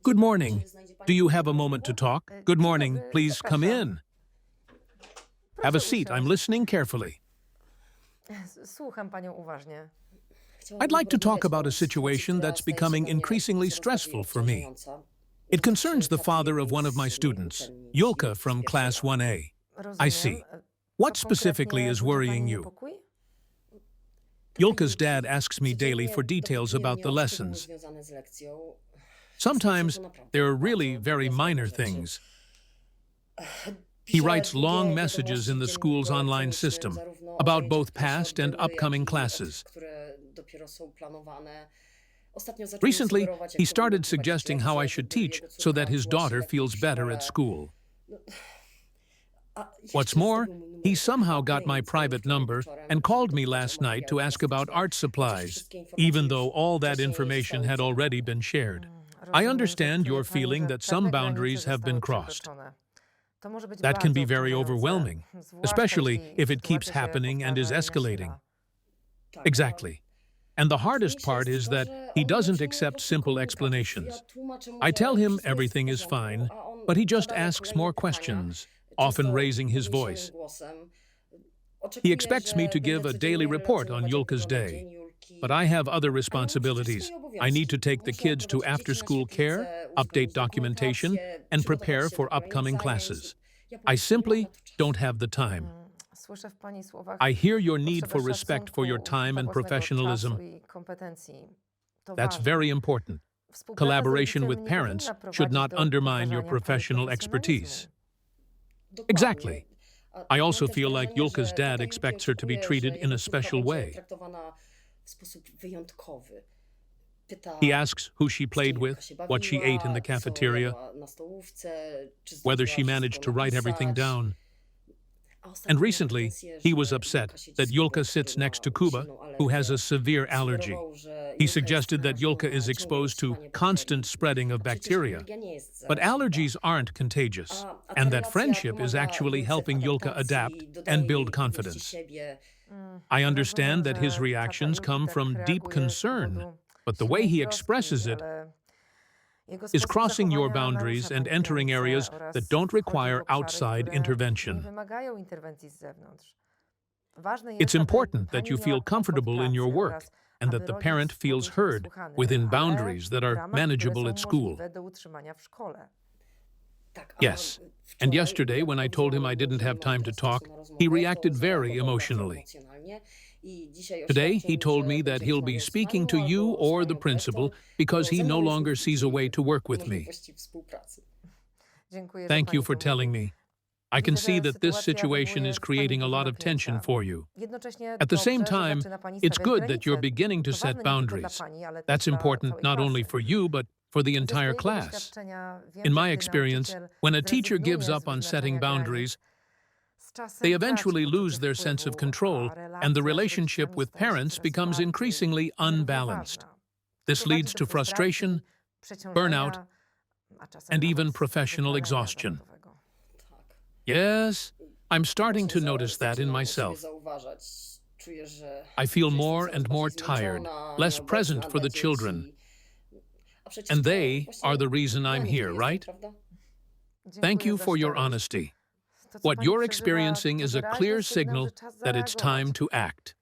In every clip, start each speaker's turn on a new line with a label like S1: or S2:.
S1: Good morning. Do you have a moment to talk? Good morning. Please come in. Have a seat. I'm listening carefully.
S2: Słucham panią uważnie.
S1: I'd like to talk about a situation that's becoming increasingly stressful for me. It concerns the father of one of my students, Julka from Class 1A. I see. What specifically is worrying you? Julka's dad asks me daily for details about the lessons. Sometimes they're really very minor things. He writes long messages in the school's online system about both past and upcoming classes. Recently, he started suggesting how I should teach so that his daughter feels better at school. What's more, he somehow got my private number and called me last night to ask about art supplies, even though all that information had already been shared. I understand your feeling that some boundaries have been crossed. That can be very overwhelming, especially if it keeps happening and is escalating. Exactly. And the hardest part is that he doesn't accept simple explanations. I tell him everything is fine, but he just asks more questions, often raising his voice. He expects me to give a daily report on Julka's day, but I have other responsibilities. I need to take the kids to after-school care, update documentation, and prepare for upcoming classes. I simply don't have the time. I hear your need for respect for your time and professionalism. That's very important. Collaboration with parents should not undermine your professional expertise. Exactly. I also feel like Julka's dad expects her to be treated in a special way. He asks who she played with, what she ate in the cafeteria, whether she managed to write everything down. And recently, he was upset that Julka sits next to Kuba, who has a severe allergy. He suggested that Julka is exposed to constant spreading of bacteria. But allergies aren't contagious, and that friendship is actually helping Julka adapt and build confidence. I understand that his reactions come from deep concern, but the way he expresses it is crossing your boundaries and entering areas that don't require outside intervention. It's important that you feel comfortable in your work and that the parent feels heard within boundaries that are manageable at school. Yes, and yesterday when I told him I didn't have time to talk, he reacted very emotionally. Today, he told me that he'll be speaking to you or the principal because he no longer sees a way to work with me. Thank you for telling me. I can see that this situation is creating a lot of tension for you. At the same time, it's good that you're beginning to set boundaries. That's important not only for you, but for the entire class. In my experience, when a teacher gives up on setting boundaries, they eventually lose their sense of control, and the relationship with parents becomes increasingly unbalanced. This leads to frustration, burnout, and even professional exhaustion. Yes, I'm starting to notice that in myself. I feel more and more tired, less present for the children. And they are the reason I'm here, right? Thank you for your honesty. What you're experiencing is a clear signal that it's time to act.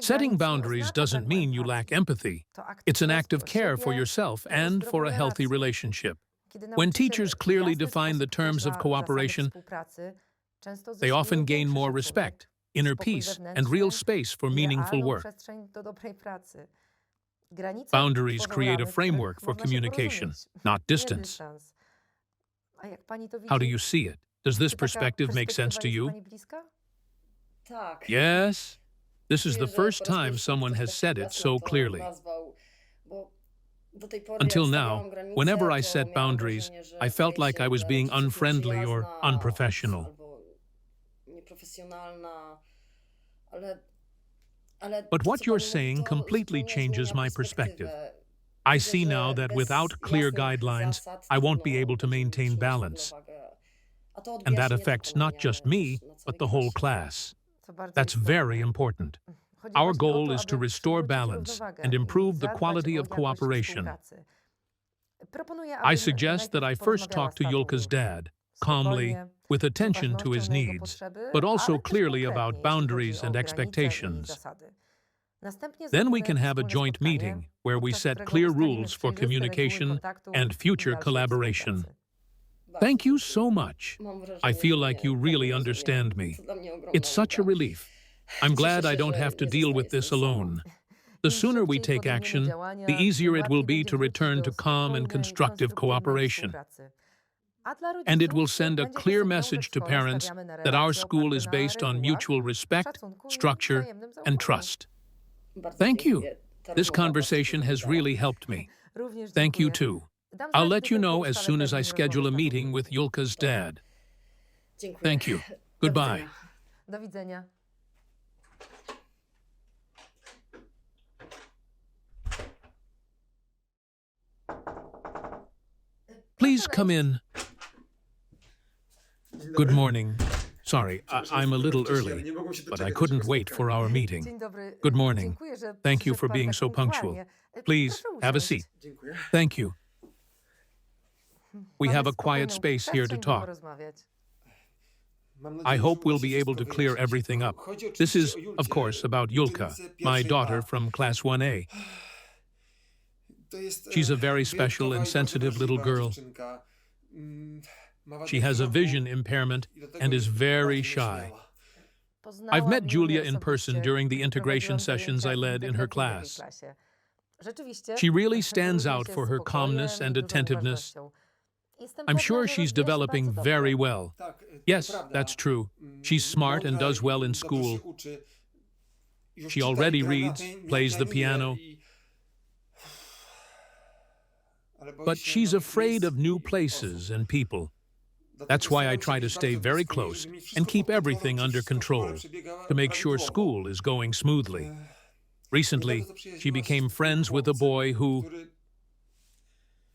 S1: Setting boundaries doesn't mean you lack empathy. It's an act of care for yourself and for a healthy relationship. When teachers clearly define the terms of cooperation, they often gain more respect, inner peace, and real space for meaningful work. Boundaries create a framework for communication, not distance. How do you see it? Does this perspective make sense to you? Yes. This is the first time someone has said it so clearly. Until now, whenever I set boundaries, I felt like I was being unfriendly or unprofessional. But what you're saying completely changes my perspective. I see now that without clear guidelines, I won't be able to maintain balance. And that affects not just me, but the whole class. That's very important. Our goal is to restore balance and improve the quality of cooperation.
S2: Proponuję,
S1: I
S2: abym
S1: suggest that
S2: najpierw
S1: I first
S2: porozmawiała
S1: talk
S2: z
S1: to
S2: tatą
S1: Yulka's
S2: Julki.
S1: dad, calmly,
S2: Spokojnie,
S1: with
S2: z
S1: attention to
S2: uważnością
S1: his
S2: na jego
S1: needs,
S2: potrzeby,
S1: but also
S2: ale też
S1: clearly
S2: konkretnie,
S1: about
S2: jeśli chodzi
S1: boundaries
S2: o
S1: and
S2: granice i
S1: expectations.
S2: zasady. Następnie
S1: Then we
S2: zrobimy
S1: can have a
S2: wspólne
S1: joint
S2: spotkanie,
S1: meeting where we
S2: podczas
S1: set
S2: którego
S1: clear
S2: ustalimy
S1: rules for
S2: przejrzyste reguły
S1: communication
S2: kontaktu
S1: and
S2: i
S1: future
S2: dalszej
S1: collaboration.
S2: współpracy.
S1: Thank you so much.
S3: Mam
S1: I
S3: wrażenie,
S1: feel
S3: że
S1: like
S3: mnie
S1: you really
S3: rozumie,
S1: understand me.
S3: co dla mnie ogromna
S1: It's such a
S3: ulga.
S1: relief. I'm glad
S3: Cieszę
S1: I
S3: się,
S1: don't
S3: że
S1: have to
S3: nie
S1: deal
S3: zostaję
S1: with this
S3: z tym sama.
S1: alone. The
S2: Im
S1: sooner we
S2: szybciej
S1: take
S2: podejmiemy
S1: action,
S2: działania,
S1: the easier
S2: tym
S1: it will
S2: łatwiej
S1: be to
S2: będzie
S1: return
S2: wrócić
S1: to
S2: do
S1: calm and
S2: spokojnej,
S1: constructive
S2: konstruktywnej
S1: cooperation.
S2: współpracy. A dla
S1: And it will
S2: rodziców
S1: send a
S2: będzie to
S1: clear
S2: sygnał, że
S1: message
S2: w
S1: to
S2: szkole
S1: parents
S2: stawiamy na
S1: that our
S2: relacje
S1: school
S2: oparte
S1: is
S2: na
S1: based on
S2: regułach,
S1: mutual respect,
S2: szacunku i
S1: structure,
S2: wzajemnym
S1: and
S2: zaufaniu.
S1: trust.
S3: Bardzo
S1: Thank you.
S3: dziękuję. Ta
S1: This
S3: rozmowa
S1: conversation
S3: bardzo
S1: has
S3: pomogła.
S1: really helped me.
S2: Również
S1: Thank you
S2: dziękuję.
S1: too.
S2: Dam
S1: I'll
S2: znać,
S1: let
S2: gdy
S1: you
S2: tylko
S1: know as
S2: ustalę
S1: soon as I
S2: termin
S1: schedule a
S2: rozmowy z tatą
S1: meeting with
S2: Julką.
S1: Yulka's dad.
S3: Dziękuję.
S1: Thank you.
S3: Do
S1: Goodbye.
S3: widzenia.
S2: Do widzenia.
S1: Please come in. Good morning. Sorry, I'm a little early, but I couldn't wait for our meeting.
S2: Dzień dobry.
S1: Good morning.
S2: Dziękuję, że
S1: Thank you
S2: przyszedł
S1: for
S2: pan
S1: being
S2: tak
S1: so punctual.
S2: punktualnie.
S1: Please,
S2: Proszę
S1: have a
S2: usiąść.
S1: seat.
S4: Dziękuję.
S1: Thank you. We
S2: Mamy
S1: have a
S2: spokojną
S1: quiet space here to
S2: przestrzeń, by
S1: talk.
S2: porozmawiać.
S4: Mam
S1: I
S4: nadzieję, że
S1: hope
S4: uda
S1: we'll
S4: się
S1: be able to
S4: wszystko
S1: clear
S4: wyjaśnić.
S1: everything up.
S4: Chodzi
S1: This
S4: oczywiście
S1: is,
S4: o Julkę,
S1: of course, about Yulka,
S4: uczennicę
S1: my
S4: pierwszej
S1: daughter
S4: A.
S1: from Class 1A.
S4: To jest,
S1: She's a very special
S4: wyjątkowa
S1: and
S4: i
S1: sensitive
S4: bardzo
S1: little
S4: wrażliwa
S1: girl.
S4: dziewczynka. Ma wadę
S1: She has a
S4: wzroku,
S1: vision impairment
S4: dlatego
S1: and is
S4: jest
S1: very
S4: bardzo
S1: shy.
S4: nieśmiała.
S1: I've met
S2: Poznałam
S1: Julia
S2: Julię
S1: in person
S2: osobiście,
S1: during the
S2: gdy
S1: integration
S2: prowadziłam
S1: sessions I
S2: zajęcia
S1: led in her
S2: integracyjne w jej
S1: class.
S2: klasie. Rzeczywiście,
S1: She really stands
S2: wyróżnia
S1: out
S2: się
S1: for her
S2: spokojem
S1: calmness
S2: i
S1: and
S2: dużą
S1: attentiveness.
S2: uważnością. Jestem
S1: I'm
S2: pewna,
S1: sure
S2: że
S1: she's
S2: rozwija się
S1: developing
S2: bardzo dobrze.
S1: very well.
S4: Tak, to
S1: Yes,
S4: prawda.
S1: that's true. She's smart and
S4: Mądra
S1: does well
S4: i
S1: in
S4: dobrze
S1: school.
S4: się uczy. Już
S1: She
S4: czyta i
S1: already
S4: gra na
S1: reads,
S4: tej- na
S1: plays the
S4: pianinie
S1: piano.
S4: Ale boi
S1: But
S4: się
S1: she's
S4: nowych
S1: afraid
S4: miejsc
S1: of new
S4: i
S1: places
S4: osób.
S1: and people.
S4: Dlatego
S1: That's why I
S4: staram
S1: try
S4: się
S1: to
S4: być
S1: stay
S4: bardzo
S1: very
S4: blisko,
S1: close
S4: żeby mi
S1: and
S4: wszystko
S1: keep
S4: pod kontrolą,
S1: everything
S4: żeby
S1: under
S4: wszystko w szkole
S1: control
S4: przebiegało
S1: to make sure
S4: prawidłowo.
S1: school is going smoothly. Recently,
S4: Niedawno
S1: she
S4: zaprzyjaźniła się
S1: became
S4: z
S1: friends with a
S4: chłopcem,
S1: boy who,
S4: który,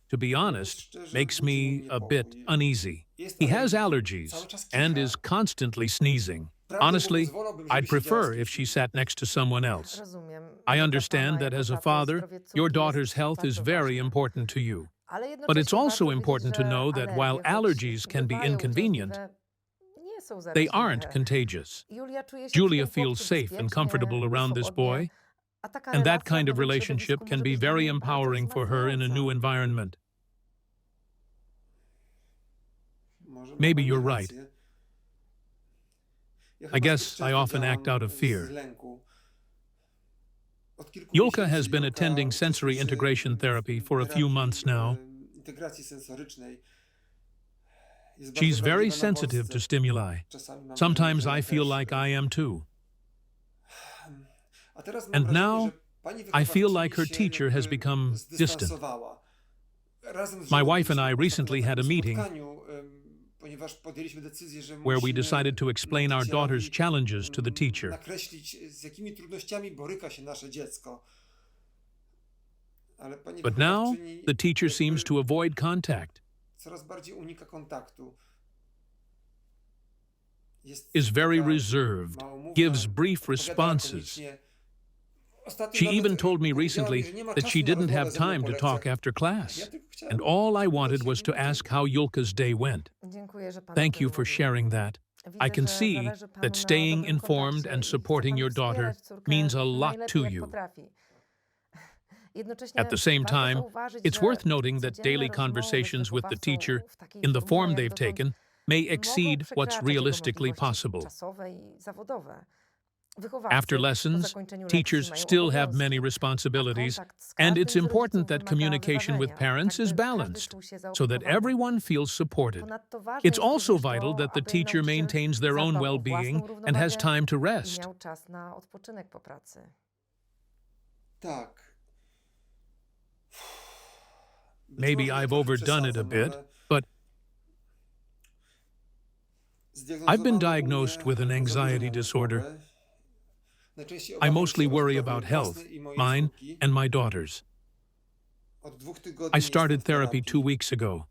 S1: to be honest,
S4: szczerze,
S1: makes
S4: budzi
S1: me
S4: mnie
S1: a
S4: niepokój.
S1: bit uneasy.
S4: Jest
S1: He has
S4: alergiczny,
S1: allergies
S4: cały czas
S1: and
S4: kicha.
S1: is constantly sneezing.
S4: Prawdę
S1: Honestly,
S4: mówiąc, wolałbym, żeby
S1: I'd
S4: siedziała z
S1: prefer
S4: kimś
S1: if she
S4: innym.
S1: sat next to someone else.
S2: Rozumiem.
S1: I
S2: Że dla
S1: understand
S2: pana
S1: that
S2: jako
S1: as a
S2: taty
S1: father,
S2: zdrowie córki
S1: your
S2: jest
S1: daughter's health is
S2: bardzo
S1: very
S2: ważne.
S1: important to you.
S2: Ale
S1: But it's
S2: jednocześnie
S1: also
S2: warto
S1: important to
S2: wiedzieć, że
S1: know that while
S2: alergie, choć
S1: allergies can be
S2: bywają
S1: inconvenient,
S2: uciążliwe, nie są
S1: they aren't
S2: zaraźliwe.
S1: contagious.
S2: Julia czuje się
S1: Julia
S2: przy tym
S1: feels
S2: chłopcu
S1: safe and
S2: bezpiecznie
S1: comfortable
S2: i
S1: around this
S2: swobodnie,
S1: boy,
S2: a taka
S1: and that
S2: relacja w
S1: kind of
S2: nowym
S1: relationship
S2: środowisku
S1: can
S2: może
S1: be
S2: być dla
S1: very
S2: niej bardzo
S1: empowering for her in a new
S2: wzmacniająca.
S1: environment.
S4: Może ma
S1: Maybe
S4: pani
S1: you're
S4: rację.
S1: right.
S4: Ja
S1: I
S4: chyba
S1: guess
S4: zbyt
S1: I
S4: często
S1: often act
S4: działam
S1: out of
S4: z
S1: fear.
S4: lęku. Od kilku
S1: Yulka
S4: miesięcy
S1: has been
S4: Julka
S1: attending sensory
S4: uczestniczy
S1: integration
S4: w
S1: therapy for a few
S4: terapii,
S1: months now.
S4: Integracji sensorycznej. Jest
S1: She's
S4: bardzo
S1: very
S4: wrażliwa na
S1: sensitive
S4: bodźce.
S1: to stimuli.
S4: Czasami mam
S1: Sometimes
S4: wrażenie,
S1: I
S4: że
S1: feel
S4: też,
S1: like I am too.
S4: A teraz mam
S1: And
S4: wrażenie,
S1: now,
S4: że pani
S1: I feel like her
S4: wychowawczyni się
S1: teacher has
S4: jakby
S1: become distant.
S4: zdystansowała. Razem z
S1: My
S4: żoną
S1: wife and I
S4: byliśmy
S1: recently
S4: ostatnio
S1: had a
S4: na takim
S1: meeting
S4: spotkaniu, ponieważ podjęliśmy decyzję, że
S1: where we
S4: musimy
S1: decided to explain our
S4: nauczycielowi,
S1: daughter's challenges to the teacher.
S4: nakreślić, z jakimi trudnościami boryka się nasze dziecko. Ale pani
S1: But now,
S4: wychowawczyni
S1: the teacher
S4: jakby
S1: seems to avoid contact,
S4: coraz bardziej unika kontaktu. Jest
S1: is very
S4: taka
S1: reserved,
S4: małomówna,
S1: gives brief
S4: odpowiada
S1: responses.
S4: lakonicznie. Ostatnio
S1: She
S4: nawet
S1: even told me
S4: powiedziała
S1: recently
S4: mi, że nie ma
S1: that
S4: czasu
S1: she
S4: na
S1: didn't
S4: rozmowę
S1: have
S4: ze mną
S1: time
S4: po
S1: to talk
S4: lekcjach.
S1: after class,
S4: Ja tylko chciałem
S1: and all I wanted
S4: prosić
S1: was to
S4: minutę.
S1: ask how Yulka's day went.
S2: Dziękuję, że pan o
S1: Thank
S2: tym
S1: you for
S2: mówi.
S1: sharing that.
S2: Widzę,
S1: I can
S2: że
S1: see
S2: zależy panu
S1: that
S2: na
S1: staying
S2: dobrym
S1: informed
S2: kontakcie
S1: and
S2: i chce
S1: supporting
S2: pan
S1: your daughter
S2: wspierać córkę
S1: means a lot
S2: najlepiej,
S1: to
S2: jak
S1: you.
S2: potrafi. Jednocześnie
S1: At the same
S2: warto
S1: time,
S2: zauważyć,
S1: it's
S2: że
S1: worth noting that
S2: codzienne
S1: daily
S2: rozmowy z
S1: conversations with the
S2: wychowawcą
S1: teacher,
S2: w takiej
S1: in the
S2: formule,
S1: form
S2: jak
S1: they've
S2: dotąd,
S1: taken, may
S2: mogą
S1: exceed what's
S2: przekraczać jego
S1: realistically
S2: możliwości
S1: possible.
S2: czasowe i zawodowe. Wychowawcy
S1: After
S2: po
S1: lessons,
S2: zakończeniu lekcji
S1: teachers
S2: mają
S1: still have
S2: obowiązki,
S1: many
S2: a
S1: responsibilities,
S2: kontakt z
S1: and
S2: każdym
S1: it's
S2: z
S1: important
S2: rodziców
S1: that
S2: wymaga
S1: communication with
S2: wyważenia,
S1: parents
S2: tak
S1: is
S2: by każdy
S1: balanced,
S2: czuł się
S1: so that
S2: zaopiekowanie.
S1: everyone feels supported.
S2: Ponadto ważne
S1: It's
S2: jest
S1: also
S2: również
S1: vital
S2: to,
S1: that the
S2: aby
S1: teacher
S2: nauczyciel
S1: maintains their own
S2: zadbał o
S1: well-being
S2: własną
S1: and has
S2: równowagę
S1: time to
S2: i
S1: rest.
S2: miał czas na odpoczynek po pracy.
S4: Tak. Być
S1: Maybe
S4: może
S1: I've
S4: trochę
S1: overdone it a
S4: przesadzam,
S1: bit,
S4: ale
S1: but I've been
S4: zdiagnozowano u
S1: diagnosed
S4: mnie
S1: with an anxiety
S4: zaburzenia
S1: disorder.
S4: lękowe. Najczęściej
S1: I
S4: obawiam
S1: mostly
S4: się o
S1: worry
S4: zdrowie
S1: about
S4: własne
S1: health,
S4: i mojej
S1: mine
S4: córki.
S1: and my daughter's.
S4: Od 2 tygodni
S1: I started
S4: jestem w
S1: therapy
S4: terapii.
S1: 2 weeks ago.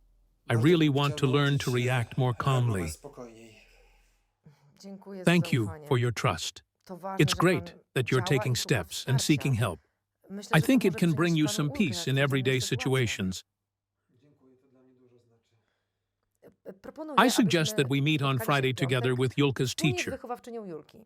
S1: I
S4: Bardzo
S1: really
S4: bym
S1: want
S4: chciał
S1: to learn
S4: nauczyć
S1: to
S4: się
S1: react more
S4: reagować
S1: calmly.
S4: spokojniej.
S2: Dziękuję za
S1: Thank you
S2: zaufanie.
S1: for your trust.
S2: To ważne,
S1: It's
S2: że
S1: great
S2: pan
S1: that you're
S2: działa i
S1: taking
S2: szuka
S1: steps and
S2: wsparcia.
S1: seeking help.
S2: Myślę,
S1: I
S2: że to
S1: think it
S2: może
S1: can bring
S2: przynieść
S1: you
S2: panu
S1: some
S2: ulgę
S1: peace
S2: w
S1: in
S2: codziennych
S1: everyday
S2: sytuacjach.
S1: situations.
S2: Proponuję,
S1: I suggest
S2: abyśmy
S1: that we meet on
S2: spotkali się
S1: Friday
S2: w piątek
S1: together with Yulka's
S2: wspólnie z
S1: teacher.
S2: wychowawczynią Julki.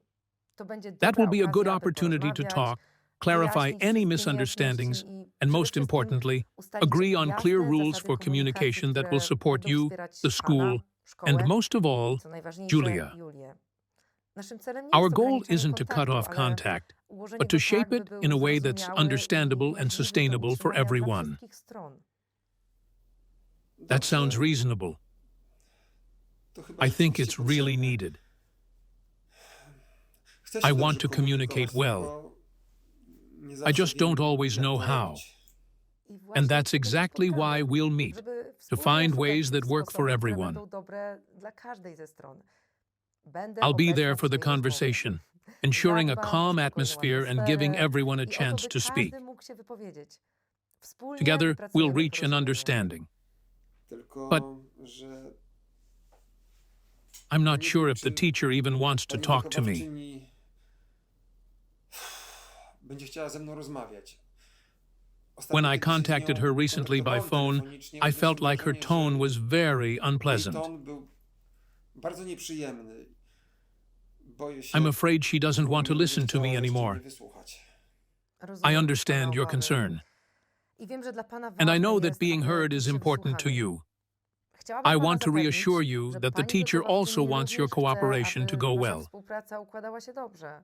S2: To będzie
S1: That
S2: dobra
S1: will be a good
S2: okazja, aby
S1: opportunity to
S2: porozmawiać,
S1: talk, clarify
S2: wyjaśnić
S1: any
S2: wszystkie
S1: misunderstandings,
S2: niejasności i
S1: and
S2: przede
S1: most
S2: wszystkim
S1: importantly,
S2: ustalić
S1: agree on
S2: jasne
S1: clear rules
S2: zasady
S1: for communication that will
S2: które
S1: support
S2: będą
S1: you,
S2: wspierać
S1: the
S2: pana,
S1: school,
S2: szkołę
S1: and most of all,
S2: i, co najważniejsze,
S1: Julia.
S2: Julię. Naszym celem nie
S1: Our
S2: jest
S1: goal
S2: ograniczenie
S1: isn't to cut
S2: kontaktu,
S1: off
S2: ale
S1: contact,
S2: ułożenie
S1: but
S2: go
S1: to shape
S2: tak, by
S1: it
S2: był
S1: in a way that's
S2: zrozumiały
S1: understandable
S2: i
S1: and
S2: możliwy do
S1: sustainable for
S2: utrzymania dla
S1: everyone.
S2: wszystkich stron.
S1: That sounds reasonable.
S4: To chyba
S1: I think
S4: rzeczywiście
S1: it's really
S4: potrzebne.
S1: needed.
S4: Chcę
S1: I
S4: się
S1: want
S4: dobrze
S1: to communicate
S4: komunikować,
S1: well.
S4: tylko nie
S1: I
S4: zawsze
S1: just
S4: wiem,
S1: don't always
S4: jak
S1: know
S4: to
S1: how.
S4: robić.
S2: I właśnie
S1: And that's
S2: dlatego
S1: exactly
S2: spotkamy,
S1: why we'll meet,
S2: żeby
S1: to
S2: wspólnie
S1: find
S2: szukać
S1: ways
S2: tych
S1: that work for
S2: sposobów, które
S1: everyone.
S2: będą dobre dla każdej ze stron. Będę
S1: I'll be
S2: obecna
S1: there
S2: przy
S1: for the
S2: tej rozmowie.
S1: conversation, ensuring a
S2: Zadbam o
S1: calm
S2: spokojną
S1: atmosphere and giving
S2: atmosferę
S1: everyone a
S2: i o to,
S1: chance
S2: by
S1: to speak.
S2: każdy mógł się wypowiedzieć. Wspólnie
S1: Together, we'll
S2: wypracujemy
S1: reach an
S2: porozumienie.
S1: understanding.
S4: Tylko,
S1: But-
S4: że
S1: I'm not
S4: nie
S1: sure
S4: wiem,
S1: if the
S4: czy
S1: teacher even wants to
S4: pani
S1: talk to me.
S4: wychowawczyni będzie chciała ze mną rozmawiać. Ostatnio,
S1: When I
S4: kiedy się z
S1: contacted
S4: nią
S1: her recently by
S4: kontaktowałem
S1: phone,
S4: telefonicznie,
S1: I felt
S4: odniosłem
S1: like her
S4: wrażenie,
S1: tone
S4: że
S1: was very
S4: jej
S1: unpleasant.
S4: ton był bardzo nieprzyjemny. Boję się,
S1: I'm afraid she doesn't want to
S4: będzie
S1: listen to me
S4: chciała jeszcze
S1: anymore.
S4: mnie wysłuchać.
S2: Rozumiem
S1: I
S2: pana
S1: understand your
S2: obawy.
S1: concern,
S2: I wiem, że dla pana
S1: and I
S2: ważne
S1: know that
S2: jest,
S1: being
S2: aby
S1: heard
S2: czuć
S1: is
S2: się
S1: important to
S2: wysłuchanym.
S1: you.
S2: Chciałabym
S1: I
S2: pana
S1: want to
S2: zapewnić,
S1: reassure you
S2: że
S1: that the
S2: pani
S1: teacher also
S2: wychowawczyni
S1: wants your
S2: również chce,
S1: cooperation to
S2: aby
S1: go
S2: wasza
S1: well.
S2: współpraca układała się dobrze.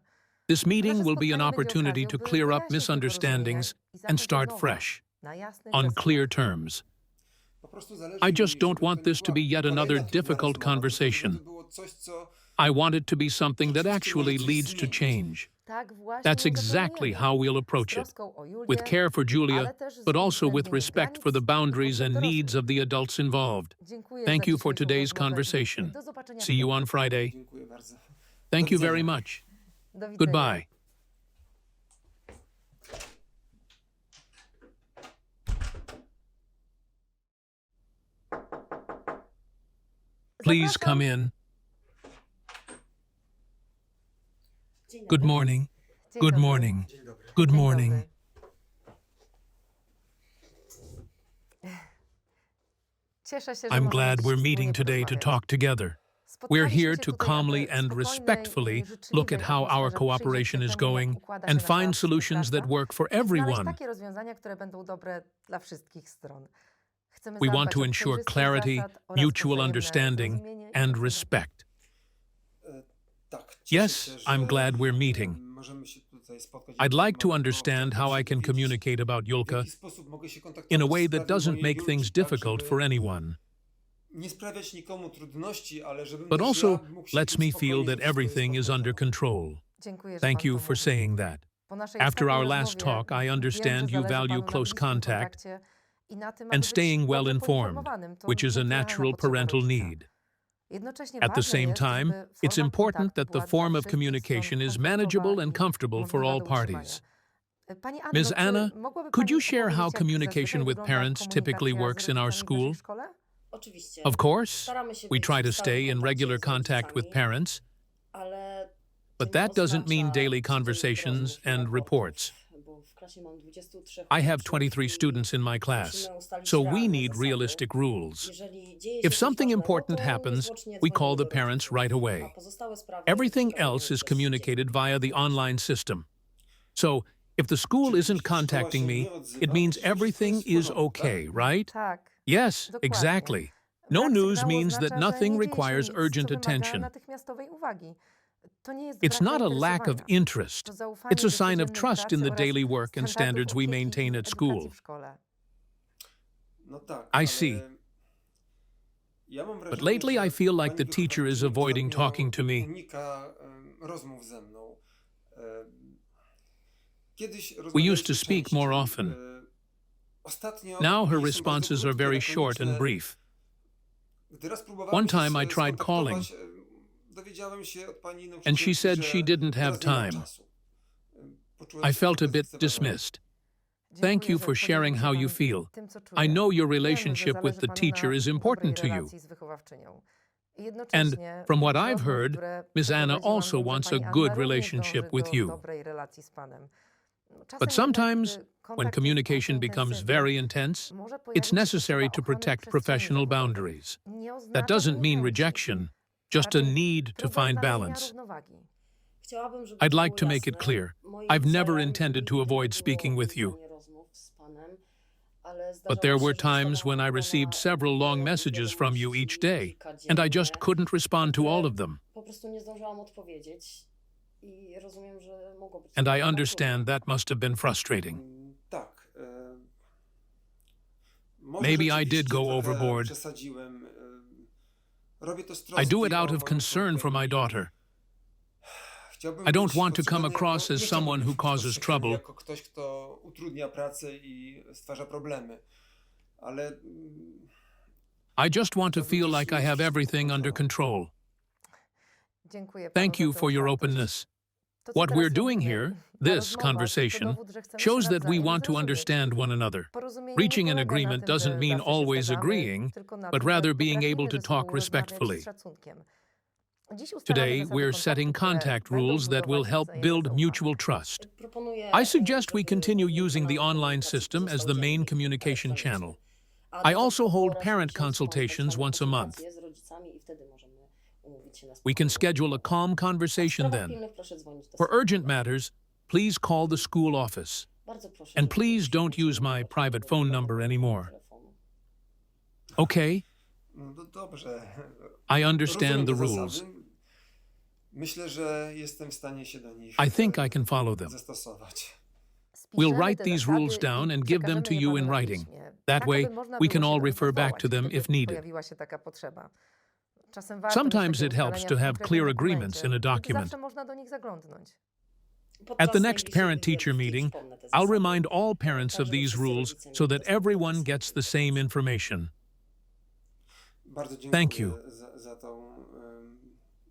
S1: This meeting
S2: Nasze
S1: will be an
S2: spotkanie będzie
S1: opportunity
S2: okazją,
S1: to
S2: by
S1: clear up
S2: wyjaśnić
S1: misunderstandings
S2: nieporozumienia i
S1: and
S2: zacząć od
S1: start
S2: nowa,
S1: fresh,
S2: na jasnych
S1: on
S2: zasadach.
S1: clear terms.
S4: Po prostu zależy
S1: I
S4: mi,
S1: just
S4: żeby
S1: don't want
S4: to nie
S1: this to be
S4: była
S1: yet
S4: kolejna
S1: another
S4: trudna
S1: difficult
S4: rozmowa, tylko
S1: conversation.
S4: żeby to było coś, co
S1: I want it to be something that
S4: rzeczywiście
S1: actually
S4: może coś
S1: leads to
S4: zmienić.
S1: change.
S2: Tak właśnie
S1: That's
S2: ją
S1: exactly
S2: zaplanujemy.
S1: how we'll
S2: Z
S1: approach it,
S2: troską o Julię,
S1: with care for Julia,
S2: ale też z
S1: but also with
S2: uwzględnieniem
S1: respect for the
S2: granic
S1: boundaries
S2: i
S1: and
S2: potrzeb
S1: needs of the adults involved.
S2: Dziękuję
S1: Thank
S2: za
S1: you for
S2: dzisiejszą
S1: today's
S2: rozmowę i
S1: conversation.
S2: do zobaczenia
S1: See you on Friday.
S4: dziękuję bardzo.
S1: Thank
S4: Do
S1: you very
S4: widzenia.
S1: much.
S2: Do widzenia.
S1: Goodbye. Please come in.
S3: Dzień
S1: Good
S3: dobry.
S1: morning.
S2: Dzień
S1: Good
S2: dobry.
S1: morning.
S4: Dzień dobry.
S1: Good
S2: Dzień
S1: morning.
S2: dobry. Cieszę się, że
S1: I'm
S2: możemy
S1: glad
S2: dziś
S1: we're
S2: wspólnie
S1: meeting today to
S2: porozmawiać.
S1: talk together. We're
S2: Spotkaliśmy
S1: here
S2: się
S1: to
S2: tutaj,
S1: calmly
S2: aby
S1: and
S2: w
S1: respectfully
S2: spokojnej i
S1: look at
S2: życzliwej
S1: how our
S2: atmosferze
S1: cooperation
S2: przyjrzeć
S1: is
S2: się temu, jak
S1: going
S2: układa
S1: and
S2: się nasza
S1: find solutions that
S2: współpraca
S1: work for
S2: i znaleźć
S1: everyone.
S2: takie rozwiązania, które będą dobre dla wszystkich stron. Chcemy
S1: We want
S2: zadbać
S1: to
S2: o
S1: ensure
S2: przejrzystość
S1: clarity,
S2: zasad oraz
S1: mutual
S2: wzajemne
S1: understanding,
S2: zrozumienie i
S1: and
S2: szacunek.
S1: respect.
S4: Tak, cieszę
S1: Yes,
S4: się,
S1: I'm
S4: że,
S1: glad we're meeting.
S4: możemy się tutaj spotkać.
S1: I'd like to
S4: Mogę
S1: understand how I can
S4: wiedzieć,
S1: communicate about
S4: w
S1: Julka
S4: jaki sposób mogę się kontaktować
S1: in a
S4: w
S1: way that
S4: sprawie
S1: doesn't
S4: mojej
S1: make
S4: Julki,
S1: things
S4: tak,
S1: difficult
S4: żeby
S1: for anyone,
S4: nie sprawiać nikomu trudności, ale żebym
S1: but
S4: też
S1: also
S4: ja mógł się
S1: lets
S4: czuć
S1: me feel
S4: spokojnie,
S1: that
S4: że wszystko
S1: everything
S4: jest
S1: is
S4: pod
S1: under
S4: kontrolą.
S1: control.
S2: Dziękuję, że
S1: Thank
S2: pan
S1: you
S2: to
S1: for
S2: mówi.
S1: saying that.
S2: Po naszej
S1: After
S2: ostatniej
S1: our last
S2: rozmowie
S1: talk, I
S2: wiem,
S1: understand
S2: że
S1: you
S2: zależy
S1: value
S2: panu na
S1: close
S2: bliskim
S1: contact
S2: kontakcie i na tym,
S1: and
S2: aby być
S1: staying well
S2: dobrze
S1: informed,
S2: poinformowanym. To
S1: which is a
S2: naturalna
S1: natural
S2: potrzeba
S1: parental
S2: rodzica.
S1: need.
S2: Jednocześnie
S1: At the
S2: ważne
S1: same
S2: jest,
S1: time,
S2: żeby
S1: it's
S2: forma
S1: important
S2: kontaktu
S1: that the
S2: była dla
S1: form of
S2: wszystkich
S1: communication
S2: stron
S1: is
S2: komfortowa
S1: manageable and
S2: i
S1: comfortable for
S2: możliwa
S1: all
S2: do
S1: parties.
S2: utrzymania. Pani Anno,
S1: Ms.
S2: czy
S1: Anna,
S2: mogłaby
S1: could
S2: pani
S1: you share how
S2: opowiedzieć, jak
S1: communication
S2: zazwyczaj
S1: with
S2: wygląda
S1: parents typically
S2: komunikacja z
S1: works in our
S2: rodzicami w
S1: school?
S2: naszej szkole?
S3: Oczywiście.
S1: Of course,
S3: Staramy się
S1: we
S3: być
S1: try to
S3: w stałym
S1: stay in
S3: kontakcie
S1: regular
S3: z
S1: contact with
S3: rodzicami,
S1: parents,
S3: ale
S1: but
S3: to nie
S1: that doesn't mean
S3: oznacza
S1: daily
S3: codziennych
S1: conversations
S3: rozmów i
S1: and
S3: raportów,
S1: reports.
S3: bo w klasie mam 23
S1: I have
S3: uczniów
S1: 23
S3: i
S1: students in my class,
S3: musimy ustalić
S1: so we
S3: realne
S1: need
S3: zasady.
S1: realistic rules.
S3: Jeżeli dzieje się
S1: If
S3: coś
S1: something
S3: ważnego,
S1: important
S3: to
S1: happens,
S3: niezwłocznie
S1: we
S3: dzwonimy
S1: call the
S3: do
S1: parents
S3: rodziców,
S1: right
S3: a
S1: away.
S3: pozostałe sprawy
S1: Everything
S3: sprawujemy
S1: else is
S3: przez
S1: communicated
S3: dzień.
S1: via the online system. So, if the school isn't contacting me, it means everything is okay, right?
S2: Tak.
S1: Yes,
S2: Dokładnie.
S1: exactly. No
S2: Brak
S1: news
S2: sygnału
S1: means that
S2: oznacza, że
S1: nothing
S2: nie dzieje się
S1: requires
S2: nic,
S1: urgent
S2: co wymaga
S1: attention.
S2: natychmiastowej uwagi. To nie jest
S1: It's
S2: brak
S1: not a lack of
S2: zainteresowania.
S1: interest.
S2: To zaufanie
S1: It's a
S2: do
S1: sign of
S2: codziennej
S1: trust in
S2: pracy
S1: the
S2: oraz
S1: daily work and
S2: standardów
S1: standards we
S2: opieki
S1: maintain
S2: i
S1: at
S2: edukacji
S1: school.
S2: w szkole.
S4: No tak,
S1: I
S4: ale
S1: see.
S4: ja mam
S1: But
S4: wrażenie,
S1: lately
S4: że
S1: I feel like
S4: pani
S1: the teacher is
S4: wychowawczyni
S1: avoiding
S4: ostatnio
S1: talking to me.
S4: unika rozmów ze mną. Kiedyś
S1: We used
S4: rozmawialiśmy
S1: to speak more
S4: częściej.
S1: often.
S4: Ostatnio
S1: Now her
S4: są bardzo
S1: responses are
S4: krótkie,
S1: very short and
S4: lakoniczne.
S1: brief.
S4: Gdy raz próbowałem
S1: One
S4: się
S1: time I tried
S4: skontaktować, dowiedziałem się od pani
S1: And
S4: nauczycielki,
S1: she said
S4: że
S1: she didn't have
S4: teraz nie ma
S1: time.
S4: czasu. Poczułem
S1: I
S4: się
S1: felt a
S4: trochę
S1: bit
S4: zlekceważony.
S1: dismissed. Thank you
S2: Dziękuję,
S1: for
S2: że
S1: sharing how
S2: podzielił
S1: you
S2: się pan
S1: feel.
S2: tym, co
S1: I
S2: czuje.
S1: know your
S2: Wiemy, że
S1: relationship with
S2: zależy
S1: the
S2: panu
S1: teacher
S2: na
S1: is important to
S2: dobrej
S1: you.
S2: relacji z wychowawczynią. I
S1: And
S2: jednocześnie
S1: from what
S2: z
S1: I've
S2: rozmów,
S1: heard,
S2: które
S1: Ms. Anna
S2: przeprowadziłam,
S1: also
S2: wiem, że
S1: wants a
S2: pani Anna
S1: good
S2: również
S1: relationship
S2: dąży
S1: with
S2: do
S1: you.
S2: dobrej relacji z panem. Czasem
S1: But
S2: jednak,
S1: sometimes
S2: gdy
S1: When communication becomes very intense, it's necessary to protect professional boundaries. That doesn't mean rejection, just a need to find balance.
S3: Chciałabym, żeby
S1: I'd
S3: to
S1: like
S3: było
S1: to make it
S3: jasne.
S1: clear.
S3: Moim
S1: I've never
S3: celem
S1: intended to
S3: nigdy nie
S1: avoid
S3: było
S1: speaking with you.
S3: unikanie rozmów z panem, ale
S1: But there
S3: zdarzało
S1: were
S3: się, że
S1: times when I
S3: dostawałam
S1: received
S3: pana
S1: several long
S3: wiele
S1: messages from you
S3: wiadomości,
S1: each day,
S3: kilka
S1: and I just
S3: dziennie,
S1: couldn't respond to all of them.
S3: Po prostu nie zdążyłam odpowiedzieć i rozumiem, że mogło być
S1: And
S3: to
S1: I
S3: dla
S1: understand
S3: trudne.
S1: that must have been frustrating.
S4: Tak. Może
S1: Maybe I
S4: rzeczywiście
S1: did go
S4: trochę
S1: overboard.
S4: Przesadziłem. Robię to z
S1: I
S4: troski
S1: do it out
S4: o
S1: of
S4: moją
S1: concern
S4: córkę
S1: for my
S4: i
S1: daughter.
S4: chciałbym
S1: I don't
S4: być
S1: want to come
S4: postrzegany
S1: across
S4: jako-
S1: as
S4: nie
S1: someone
S4: chciałbym
S1: who
S4: być
S1: causes
S4: postrzegany
S1: trouble.
S4: jako ktoś, kto utrudnia pracę i stwarza problemy. Ale
S1: I just want to feel like I have everything under control.
S2: Dziękuję panu
S1: Thank
S2: za
S1: you
S2: tę
S1: for your
S2: otwartość.
S1: openness.
S2: To, co
S1: What
S2: teraz
S1: we're doing
S2: robimy,
S1: here,
S2: ta
S1: this
S2: rozmowa, to
S1: conversation,
S2: dowód, że chcemy się
S1: shows that we
S2: nawzajem
S1: want to
S2: zrozumieć.
S1: understand one another.
S2: Porozumienie nie
S1: Reaching an
S2: polega na
S1: agreement
S2: tym,
S1: doesn't
S2: że
S1: mean
S2: zawsze się
S1: always
S2: zgadzamy,
S1: agreeing,
S2: tylko na
S1: but
S2: tym, że
S1: rather being
S2: potrafimy
S1: able to
S2: ze sobą
S1: talk
S2: rozmawiać
S1: respectfully.
S2: z szacunkiem. Dziś ustalamy
S1: Today,
S2: zasady
S1: we're
S2: kontaktu,
S1: setting
S2: które
S1: contact
S2: będą
S1: rules that will
S2: budować
S1: help
S2: wzajemne
S1: build
S2: zaufanie.
S1: mutual trust.
S3: Proponuję,
S1: I suggest we
S3: żeby
S1: continue
S3: główny
S1: using the
S3: kanał
S1: online
S3: komunikacji
S1: system as
S3: został
S1: the main
S3: dziennik
S1: communication
S3: elektroniczny.
S1: channel.
S3: A
S1: I also
S3: dodatkowo
S1: hold
S3: raz w
S1: parent
S3: miesiącu mamy
S1: consultations
S3: tak zwane
S1: once a month.
S3: konsultacje z rodzicami i wtedy możemy umówić się na
S1: We can
S3: spotkanie.
S1: schedule a calm
S3: W
S1: conversation
S3: sprawach
S1: then.
S3: pilnych proszę dzwonić do
S1: For
S3: sklepu.
S1: urgent matters, please call the school office.
S3: Bardzo proszę,
S1: And
S3: żeby
S1: please don't
S3: usiąść
S1: use
S3: na
S1: my
S3: telefon
S1: private
S3: do
S1: phone
S3: tego
S1: number anymore.
S3: telefonu.
S1: Okay?
S4: no dobrze.
S1: I understand the
S4: Rozumiem te
S1: rules.
S4: zasady. Myślę, że jestem w stanie się do nich
S1: I think I can follow them.
S4: zastosować.
S1: We'll
S2: Spiszemy
S1: write
S2: te
S1: these
S2: zasady
S1: rules
S2: i
S1: down and give them to
S2: przekażemy je
S1: you
S2: panu
S1: in
S2: na
S1: writing.
S2: piśmie,
S1: That
S2: tak,
S1: way,
S2: aby można
S1: we
S2: było
S1: can
S2: się
S1: all
S2: do nich
S1: refer back to
S2: odwołać,
S1: them
S2: gdyby
S1: if needed.
S2: pojawiła się taka potrzeba. Czasem warto
S1: Sometimes
S2: mieć takie
S1: it helps
S2: ustalenia
S1: to
S2: w
S1: have
S2: konkretnym
S1: clear agreements
S2: dokumencie,
S1: in a
S2: kiedy
S1: document.
S2: zawsze można do nich zaglądnąć.
S1: At the next
S3: Podczas najbliższej
S1: parent-teacher
S3: wizytki
S1: meeting,
S3: przypomnę te
S1: I'll
S3: zasady.
S1: remind all parents of
S3: Tak, żeby
S1: these
S3: wszyscy
S1: rules
S3: rodzice
S1: so
S3: mieli
S1: that
S3: dostęp do
S1: everyone
S3: tych
S1: gets the
S3: informacji.
S1: same information.
S4: Bardzo dziękuję
S1: Thank you.
S4: za tą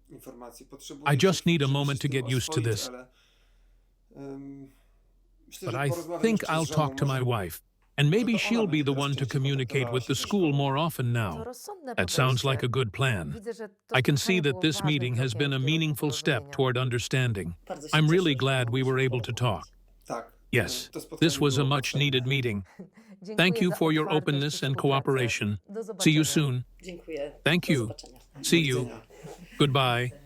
S4: informację. Potrzebuję
S1: I just
S4: chwilę,
S1: need a
S4: żeby się
S1: moment
S4: z
S1: to
S4: tym
S1: get used to
S4: oswoić,
S1: this.
S4: ale, myślę,
S1: But
S4: że
S1: I
S4: porozmawiam
S1: think
S4: jeszcze z
S1: I'll
S4: żoną,
S1: talk to my
S4: może-
S1: wife, and maybe
S4: to ona
S1: she'll be
S4: będzie
S1: the
S4: teraz
S1: one to
S4: częściej
S1: communicate
S4: kontaktowała
S1: with the
S4: się ze
S1: school
S4: szkołą.
S1: more often
S2: To
S1: now.
S2: rozsądne
S1: That sounds
S2: podejście.
S1: like a good plan.
S2: Widzę, że to
S1: I can see
S2: spotkanie
S1: that
S2: było
S1: this
S2: ważnym
S1: meeting has
S2: krokiem
S1: been a
S2: w kierunku
S1: meaningful step
S2: porozumienia.
S1: toward understanding.
S3: Bardzo się
S1: I'm
S3: cieszę,
S1: really
S3: że
S1: glad we
S3: mogliśmy
S1: were able to
S3: porozmawiać.
S1: talk.
S4: Tak.
S1: Yes,
S4: to spotkanie
S1: this was a
S4: było
S1: much
S4: potrzebne.
S1: needed meeting.
S2: Dziękuję
S1: Thank you
S2: za
S1: for your
S2: otwartość i
S1: openness and
S2: współpracę.
S1: cooperation.
S2: Do
S1: See you
S2: zobaczenia.
S1: soon.
S3: Dziękuję.
S1: Thank
S3: Do
S1: you.
S3: zobaczenia.
S1: See you.
S4: widzenia.
S1: Goodbye.